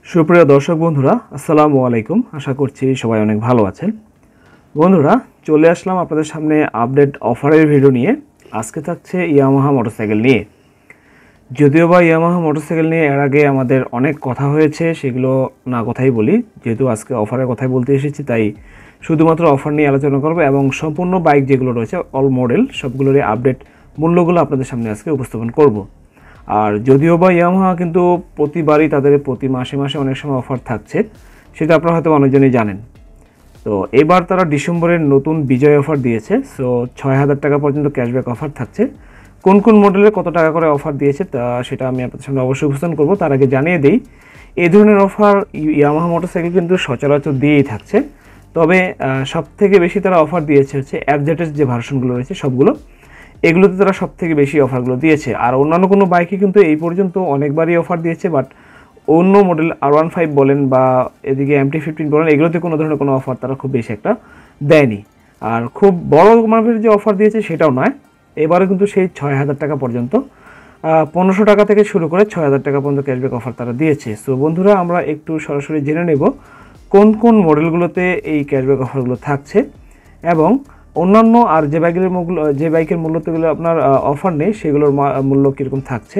সুপ্রিয় দর্শক বন্ধুরা, আসসালামু আলাইকুম। আশা করছি সবাই অনেক ভালো আছেন। বন্ধুরা, চলে আসলাম আপনাদের সামনে আপডেট অফারের ভিডিও নিয়ে। আজকে থাকছে ইয়ামাহা মোটরসাইকেল নিয়ে। যদিও বা ইয়ামাহা মোটরসাইকেল নিয়ে এর আগে আমাদের অনেক কথা হয়েছে, সেগুলো না কথাই বলি। যেহেতু আজকে অফারের কথাই বলতে এসেছি, তাই শুধুমাত্র অফার নিয়ে আলোচনা করব এবং সম্পূর্ণ বাইক যেগুলো রয়েছে অল মডেল সবগুলোরই আপডেট মূল্যগুলো আপনাদের সামনে আজকে উপস্থাপন করব। আর যদিও বা ইয়ামাহা কিন্তু প্রতিবারই তাদের প্রতি মাসে মাসে অনেক সময় অফার থাকছে, সেটা আপনারা হয়তো অনেকজনই জানেন। তো এবার তারা ডিসেম্বরের নতুন বিজয় অফার দিয়েছে। সো ৬,০০০ টাকা পর্যন্ত ক্যাশব্যাক অফার থাকছে। কোন কোন মডেলে কত টাকা করে অফার দিয়েছে তা সেটা আমি আপনাদের সামনে অবশ্যই উপস্থাপন করব। তার আগে জানিয়ে দিই, এই ধরনের অফার ইয়ামাহা মোটরসাইকেল কিন্তু সচরাচর দিয়েই থাকছে। তবে সবথেকে বেশি তারা অফার দিয়েছে হচ্ছে এফজেডের যে ভার্সনগুলো রয়েছে সবগুলো, এগুলোতে তারা সবথেকে বেশি অফারগুলো দিয়েছে। আর অন্যান্য কোনো বাইকে কিন্তু এই পর্যন্ত অনেকবারই অফার দিয়েছে, বাট অন্য মডেল R15 বলেন বা এদিকে MT-15 বলেন, এগুলোতে কোনো ধরনের কোনো অফার তারা খুব বেশি একটা দেয়নি। আর খুব বড় মাপের যে অফার দিয়েছে সেটাও নয়। এবারে কিন্তু সেই ৬,০০০ টাকা পর্যন্ত ১৫০০ টাকা থেকে শুরু করে ৬,০০০ টাকা পর্যন্ত ক্যাশব্যাক অফার তারা দিয়েছে। সো বন্ধুরা, আমরা একটু সরাসরি জেনে নেব কোন কোন মডেলগুলোতে এই ক্যাশব্যাক অফারগুলো থাকছে এবং অন্যান্য আর যে বাইকের মূল্যগুলো আপনার অফার নেই সেগুলোর মূল্য কীরকম থাকছে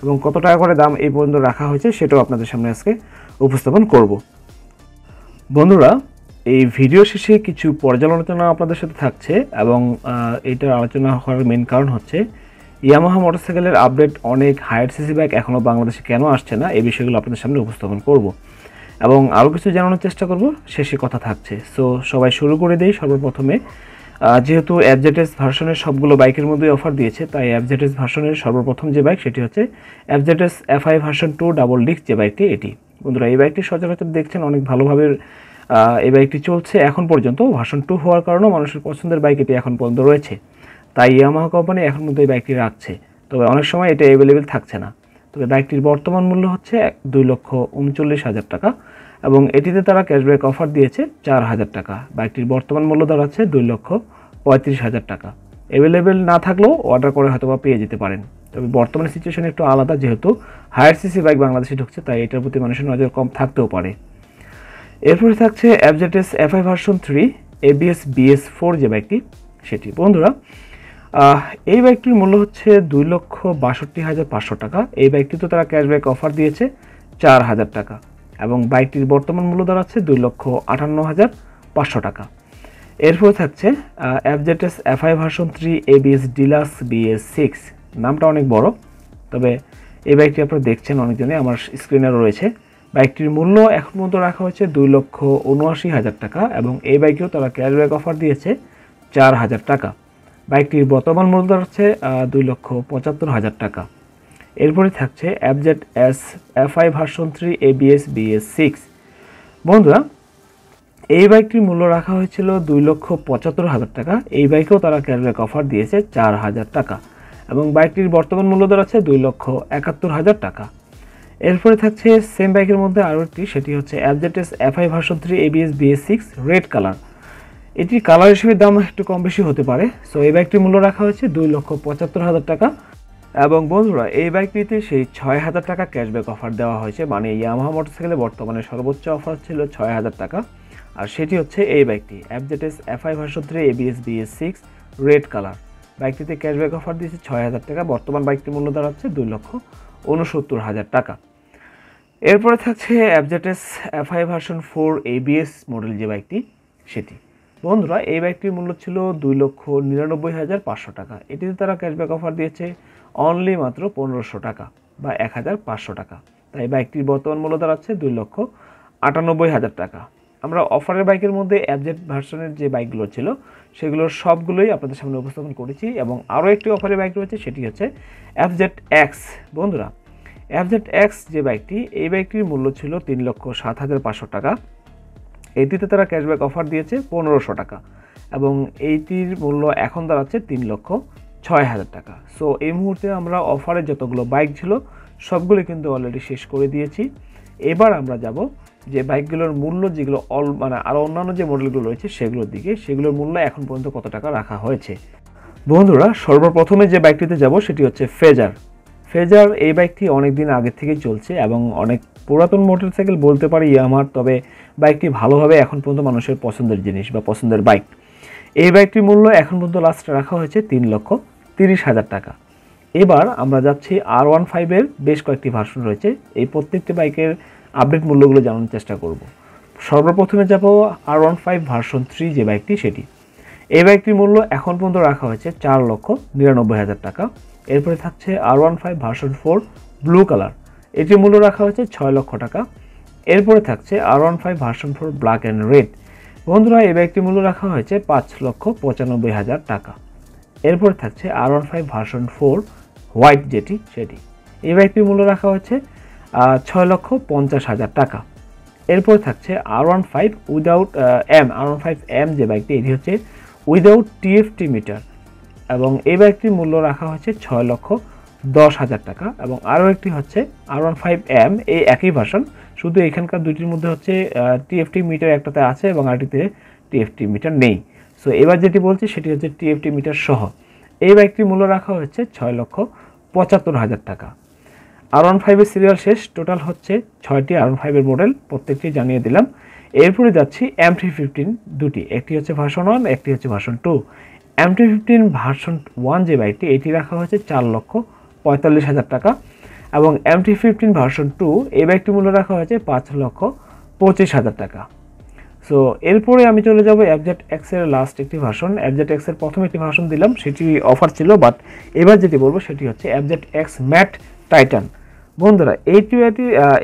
এবং কত টাকা করে দাম এই পর্যন্ত রাখা হয়েছে সেটাও আপনাদের সামনে আজকে উপস্থাপন করব। বন্ধুরা, এই ভিডিও শেষে কিছু পর্যালোচনা আপনাদের সাথে থাকছে এবং এইটার আলোচনা হওয়ার মেন কারণ হচ্ছে ইয়ামাহা মোটরসাইকেলের আপডেট অনেক হায়ার সিসি বাইক এখনও বাংলাদেশে কেন আসছে না, এই বিষয়গুলো আপনাদের সামনে উপস্থাপন করব এবং আরও কিছু জানানোর চেষ্টা করব। শেষে কথা থাকছে। সো সবাই শুরু করে দেই। সর্বপ্রথমে যেহেতু এফজেডএস ভার্সনের সবগুলো বাইকের মধ্যেই অফার দিয়েছে, তাই এফজেডএস ভার্সনের সর্বপ্রথম যে বাইক সেটি হচ্ছে FZS FI version 2 double disc যে বাইকটি। এটি বন্ধুরা, এই বাইকটি সচরাচর দেখছেন অনেক ভালোভাবে এই বাইকটি চলছে এখন পর্যন্ত। ভার্সন 2 হওয়ার কারণেও মানুষের পছন্দের বাইক এটি এখন পর্যন্ত রয়েছে, তাই ইয়ামাহা কোম্পানি এখন মধ্যে এই বাইকটি রাখছে। তবে অনেক সময় এটা অ্যাভেলেবেল থাকছে না। তবে বাইকটির বর্তমান মূল্য হচ্ছে 2,39,000 টাকা এবং এটিতে তারা ক্যাশব্যাক অফার দিয়েছে 4,000 টাকা। বাইকটির বর্তমান মূল্য দাঁড়াচ্ছে 2,35,000 টাকা। অ্যাভেলেবেল না থাকলেও অর্ডার করে হয়তো বা পেয়ে যেতে পারেন। তবে বর্তমানে সিচুয়েশন একটু আলাদা, যেহেতু হায়ার সিসি বাইক বাংলাদেশে ঢুকছে, তাই এটার প্রতি মানুষের নজর কম থাকতেও পারে। এরপরে থাকছে FZS FI version 3 ABS BS4 যে বাইকটি সেটি। বন্ধুরা, এই বাইকটির মূল্য হচ্ছে 2,62,500 টাকা। এই বাইকটিতে তারা ক্যাশব্যাক অফার দিয়েছে 4,000 টাকা এবং বাইকটির বর্তমান মূল্য দাঁড়াচ্ছে 2,58,500 টাকা। এরপর থাকছে FZS FI version 3 ABS deluxe BS6। নামটা অনেক বড়, তবে এই বাইকটি আপনারা দেখছেন অনেকজনে, আমার স্ক্রিনেরও রয়েছে। বাইকটির মূল্য এখন পর্যন্ত রাখা হয়েছে 2,79,000 টাকা এবং এই বাইকেও তারা ক্যাশব্যাক অফার দিয়েছে 4,000 টাকা। বাইকটির বর্তমান মূল্য দাঁড়াচ্ছে 2,75,000 টাকা। এরপরে থাকছে FZS FI version 3 ABS BS6। বন্ধুরা, এই বাইকটির মূল্য রাখা হয়েছিল 2,75,000 টাকা। এই বাইকেও তারা ক্যাশব্যাক অফার দিয়েছে 4,000 টাকা এবং বাইকটির বর্তমান মূল্য দাঁড়াচ্ছে 2,71,000 টাকা। এরপরে থাকছে সেম বাইকের মধ্যে আরও একটি, সেটি হচ্ছে FZS FI version 3 ABS BS6 red colour. এটির কালার হিসেবে দাম একটু কম বেশি হতে পারে। সো এই বাইকটির মূল্য রাখা হয়েছে 2,75,000 টাকা এবং বন্ধুরা, এই বাইকটিতে সেই 6,000 টাকা ক্যাশব্যাক অফার দেওয়া হয়েছে। মানে ইয়ামাহা মোটরসাইকেলে বর্তমানে সর্বোচ্চ অফার ছিল 6,000 টাকা, আর সেটি হচ্ছে এই বাইকটি FZS FI version 3 ABS BS6 red colour. বাইকটিতে ক্যাশব্যাক অফার দিয়েছে 6,000 টাকা। বর্তমান বাইকটির মূল্য দাঁড়াচ্ছে 2,69,000 টাকা। এরপরে থাকছে FZS FI version 4 ABS model যে বাইকটি সেটি। বন্ধুরা, এই বাইকটির মূল্য ছিল 2,99,500 টাকা। এটিতে তারা ক্যাশব্যাক অফার দিয়েছে অনলি মাত্র 1,500 টাকা বা 1,500 টাকা। তাই বাইকটির বর্তমান মূল্য দাঁড়াচ্ছে 2,98,000 টাকা। আমরা অফারের বাইকের মধ্যে এফজেড ভার্সনের যে বাইকগুলো ছিল সেগুলোর সবগুলোই আপনাদের সামনে উপস্থাপন করেছি এবং আরও একটি অফারের বাইক রয়েছে, সেটি হচ্ছে FZX। বন্ধুরা, FZX যে বাইকটি, এই বাইকটির মূল্য ছিল 3,07,500 টাকা। এটিতে তারা ক্যাশব্যাক অফার দিয়েছে 1,500 টাকা এবং এইটির মূল্য এখন দাঁড়াচ্ছে 3,06,000 টাকা। সো এই মুহূর্তে আমরা অফারে যতগুলো বাইক ছিল সবগুলো কিন্তু অলরেডি শেষ করে দিয়েছি। এবার আমরা যাব যে বাইকগুলোর মূল্য, যেগুলো আরও অন্যান্য যে মডেলগুলো রয়েছে সেগুলোর দিকে। সেগুলোর মূল্য এখন পর্যন্ত কত টাকা রাখা হয়েছে। বন্ধুরা, সর্বপ্রথমে যে বাইকটিতে যাব সেটি হচ্ছে ফেজার। ফেজার এই বাইকটি অনেক দিন আগে থেকেই চলছে এবং অনেক পুরাতন মোটরসাইকেল বলতে পারি ইয়ামাহার, তবে বাইকটি ভালোভাবে এখন পর্যন্ত মানুষের পছন্দের জিনিস বা পছন্দের বাইক। এই বাইকটির মূল্য এখন পর্যন্ত লাস্টে রাখা হয়েছে 3,30,000 টাকা। এবার আমরা যাচ্ছি R15-এর বেশ কয়েকটি ভার্সন রয়েছে, এই প্রত্যেকটি বাইকের আপডেট মূল্যগুলো জানার চেষ্টা করব। সর্বপ্রথমে যাব R15 ভার্সন 3 যে বাইকটি সেটি। এই বাইকটির মূল্য এখন পর্যন্ত রাখা হয়েছে 4,99,000 টাকা। এরপরে থাকছে R15 ভার্সন 4 ব্লু কালার, এটির মূল্য রাখা হয়েছে 6 লক্ষ টাকা। এরপরে থাকছে R15 version 4 black and red. বন্ধুরা, এই বাইকটির মূল্য রাখা হয়েছে 5,95,000 টাকা। এরপরে থাকছে R15 ভার্সন 4 হোয়াইট যেটি সেটি। এই বাইকটির মূল্য রাখা হয়েছে 6,50,000 টাকা। এরপরে থাকছে R15 উইদাউট R15M যে বাইকটি, এটি হচ্ছে উইদাউট TFT মিটার এবং এই বাইকটির মূল্য রাখা হয়েছে 6,10,000 টাকা। এবং আরও একটি হচ্ছে R15M, এই একই ভার্সন, শুধু এখানকার দুইটির মধ্যে হচ্ছে TFT মিটার একটাতে আছে এবং আরেকটিতে TFT মিটার নেই। সো এবার যেটি বলছি সেটি হচ্ছে TFT মিটার সহ। এই বাইকটির মূল্য রাখা হচ্ছে 6,75,000 টাকা। R15-এর সিরিয়াল শেষ, টোটাল হচ্ছে 6টি R15-এর মডেল, প্রত্যেকটি জানিয়ে দিলাম। এরপরে যাচ্ছি MT-15 দুটি, একটি হচ্ছে ভার্সন 1, একটি হচ্ছে ভার্সন 2। MT-15 ভার্সন 1 যে বাইকটি, এটি রাখা হয়েছে 4,45,000 টাকা এবং MT-15 ভার্সন 2 এই বাইকটির মূল্য রাখা হয়েছে 5,25,000 টাকা। সো এরপরে আমি চলে যাব FZX-এর লাস্ট একটি ভার্সন। FZX-এর প্রথম একটি ভার্সন দিলাম, সেটি অফার ছিল, বাট এবার যেটি বলবো সেটি হচ্ছে FZX ম্যাট টাইটান। বন্ধুরা,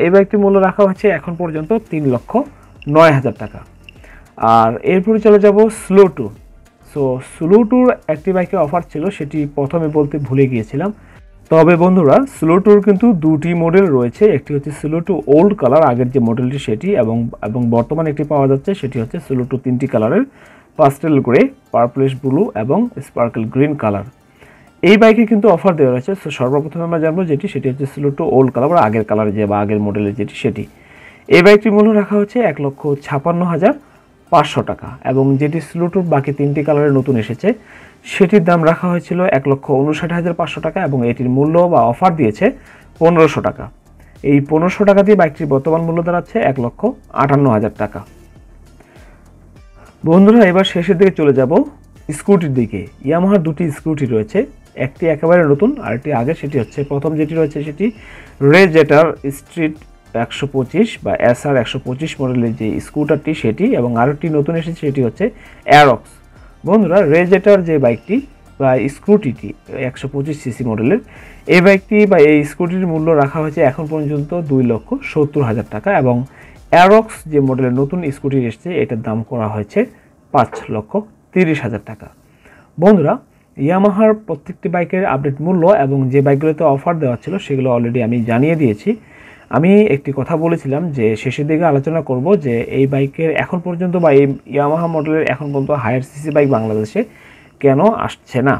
এই বাইকটির মূল্য রাখা হচ্ছে এখন পর্যন্ত 3,09,000 টাকা। আর এরপরে চলে যাব স্লো টু। সো স্লো টুর একটি বাইকের অফার ছিল, সেটি প্রথমে বলতে ভুলে গিয়েছিলাম। তবে বন্ধুরা, স্লো টুর কিন্তু দুটি মডেল রয়েছে, একটি হচ্ছে স্লো টু ওল্ড কালার, আগের যে মডেলটি সেটি, এবং বর্তমানে একটি পাওয়া যাচ্ছে সেটি হচ্ছে স্লো টু 3টি কালারের, পাস্টেল গ্রে, পার্পলিশ ব্লু এবং স্পার্কেল গ্রিন কালার। এই বাইকে কিন্তু অফার দেওয়া রয়েছে। সো সর্বপ্রথমে আমরা জানবো যেটি, সেটি হচ্ছে স্লো টু ওল্ড কালার, আগের কালারে যে বা আগের মডেলের যেটি সেটি। এই বাইকটির মূল্য রাখা হচ্ছে 1,56,500 টাকা এবং যেটি স্লো টুর বাকি 3টি কালারে নতুন এসেছে সেটির দাম রাখা হয়েছিল 1,59,500 টাকা এবং এটির মূল্য বা অফার দিয়েছে 1,500 টাকা। এই 1,500 টাকা দিয়ে বাইকটির বর্তমান মূল্য দাঁড়াচ্ছে 1,58,000 টাকা। বন্ধুরা, এবার শেষের দিকে চলে যাব স্কুটির দিকে। ইয়ামাহার দুটি স্কুটি রয়েছে, একটি একেবারে নতুন আর একটি আগে। সেটি হচ্ছে প্রথম যেটি রয়েছে সেটি রেজেটার স্ট্রিট 125 বা SR 125 মডেলের যে স্কুটারটি সেটি, এবং আরেকটি নতুন এসেছে সেটি হচ্ছে অ্যারক্স। বন্ধুরা, রেজেটার যে বাইকটি বা স্কুটিটি 125cc মডেলের, এই বাইকটি বা এই স্কুটির মূল্য রাখা হয়েছে এখন পর্যন্ত 2,70,000 টাকা এবং অ্যারক্স যে মডেলের নতুন স্কুটি এসেছে এটার দাম করা হয়েছে 5,30,000 টাকা। বন্ধুরা, ইয়ামাহার প্রত্যেকটি বাইকের আপডেট মূল্য এবং যে বাইকগুলোতে অফার দেওয়া ছিল সেগুলো অলরেডি আমি জানিয়ে দিয়েছি। আমি একটি কথা বলেছিলাম যে শেষের দিকে আলোচনা করব যে এই বাইকের এখন পর্যন্ত বা এই ইয়ামাহা মডেলের এখন পর্যন্ত হায়ার সিসি বাইক বাংলাদেশে কেন আসছে না।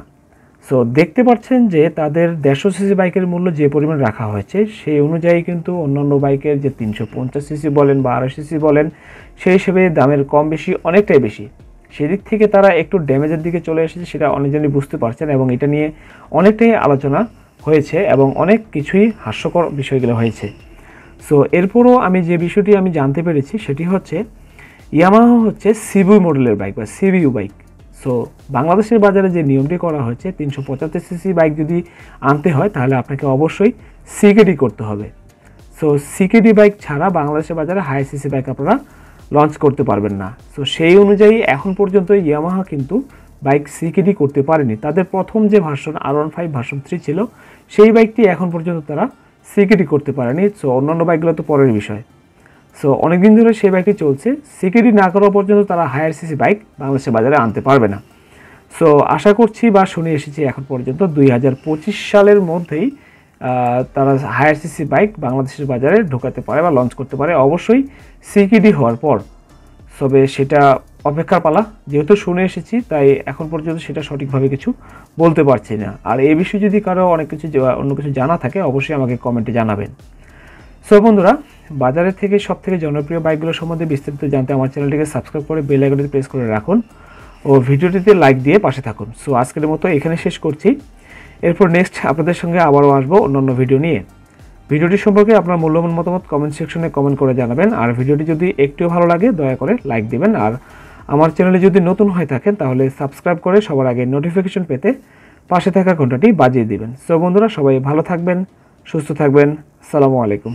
সো দেখতে পাচ্ছেন যে তাদের 150 সিসি বাইকের মূল্য যে পরিমাণ রাখা হয়েছে সেই অনুযায়ী কিন্তু অন্যান্য বাইকের যে 350 সিসি বলেন বা 250 সিসি বলেন, সেই হিসেবে দামের কম বেশি অনেকটাই বেশি। সেদিক থেকে তারা একটু ড্যামেজের দিকে চলে এসেছে, সেটা অনেকজনই বুঝতে পারছেন এবং এটা নিয়ে অনেকটাই আলোচনা হয়েছে এবং অনেক কিছুই হাস্যকর বিষয়গুলো হয়েছে। সো এরপরও আমি যে বিষয়টি আমি জানতে পেরেছি সেটি হচ্ছে ইয়ামাহা হচ্ছে সিবিউ মডেলের বাইক বা সিবিইউ বাইক। সো বাংলাদেশের বাজারে যে নিয়মটি করা হয়েছে 375 সিসি বাইক যদি আনতে হয় তাহলে আপনাকে অবশ্যই সিকেডি করতে হবে। সো সিকেডি বাইক ছাড়া বাংলাদেশের বাজারে হাই সিসি বাইক আপনারা লঞ্চ করতে পারবেন না। সো সেই অনুযায়ী এখন পর্যন্ত ইয়ামাহা কিন্তু বাইক সিকেডি করতে পারেনি। তাদের প্রথম যে ভার্সন R15 ভার্সন 3 ছিল সেই বাইকটি এখন পর্যন্ত তারা সিকেডি করতে পারেনি। সো অন্যান্য বাইকগুলো তো পরের বিষয়। সো অনেকদিন ধরে সেই বাইকটি চলছে, সিকেডি না করা পর্যন্ত তারা হায়ার সিসি বাইক বাংলাদেশের বাজারে আনতে পারবে না। সো আশা করছি বা শুনে এসেছি এখন পর্যন্ত 2025 সালের মধ্যেই তারা হায়ার সিসি বাইক বাংলাদেশের বাজারে ঢোকাতে পারে বা লঞ্চ করতে পারে, অবশ্যই সিকেডি হওয়ার পর। তবে সেটা অপেক্ষার পালা, যেহেতু শুনে এসেছি তাই এখন পর্যন্ত সেটা সঠিকভাবে কিছু বলতে পারছি না। আর এই বিষয়ে যদি কারো অন্য কিছু জানা থাকে অবশ্যই আমাকে কমেন্টে জানাবেন। সো বন্ধুরা, বাজারের থেকে সবথেকে জনপ্রিয় বাইকগুলো সম্বন্ধে বিস্তারিত জানতে আমার চ্যানেলটিকে সাবস্ক্রাইব করে বেল আইকনটি প্রেস করে রাখুন ও ভিডিওটিতে লাইক দিয়ে পাশে থাকুন। সো আজকের মতো এখানে শেষ করছি। এরপর নেক্সট আপনাদের সঙ্গে আবারও আসবো অন্যান্য ভিডিও নিয়ে। ভিডিওটি সম্পর্কে আপনার মূল্যবান মতামত কমেন্ট সেকশনে কমেন্ট করে জানাবেন। আর ভিডিওটি যদি একটুও ভালো লাগে দয়া করে লাইক দিবেন। আর আমার চ্যানেলে যদি নতুন হয়ে থাকেন তাহলে সাবস্ক্রাইব করে সবার আগে নোটিফিকেশন পেতে পাশে থাকা ঘন্টাটি বাজিয়ে দিবেন। সো বন্ধুরা, সবাই ভালো থাকবেন, সুস্থ থাকবেন। আসসালামু আলাইকুম।